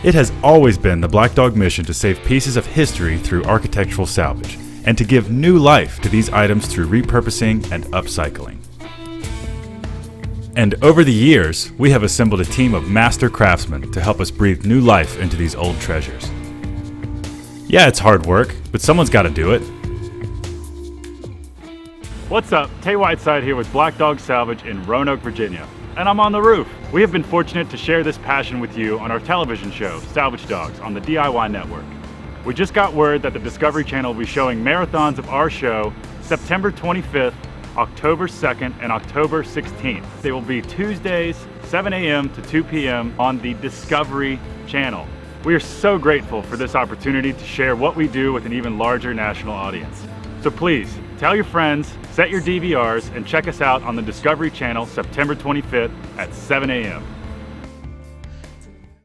It has always been the Black Dog mission to save pieces of history through architectural salvage, and to give new life to these items through repurposing and upcycling. And over the years, we have assembled a team of master craftsmen to help us breathe new life into these old treasures. Yeah, it's hard work, but someone's got to do it. What's up? Tay Whiteside here with Black Dog Salvage in Roanoke, Virginia. And I'm on the roof. We have been fortunate to share this passion with you on our television show, Salvage Dawgs, on the DIY Network. We just got word that the Discovery Channel will be showing marathons of our show September 25th, October 2nd, and October 16th. They will be Tuesdays, 7 a.m. to 2 p.m. on the Discovery Channel. We are so grateful for this opportunity to share what we do with an even larger national audience. So please, tell your friends, set your DVRs, and check us out on the Discovery Channel September 25th at 7 a.m.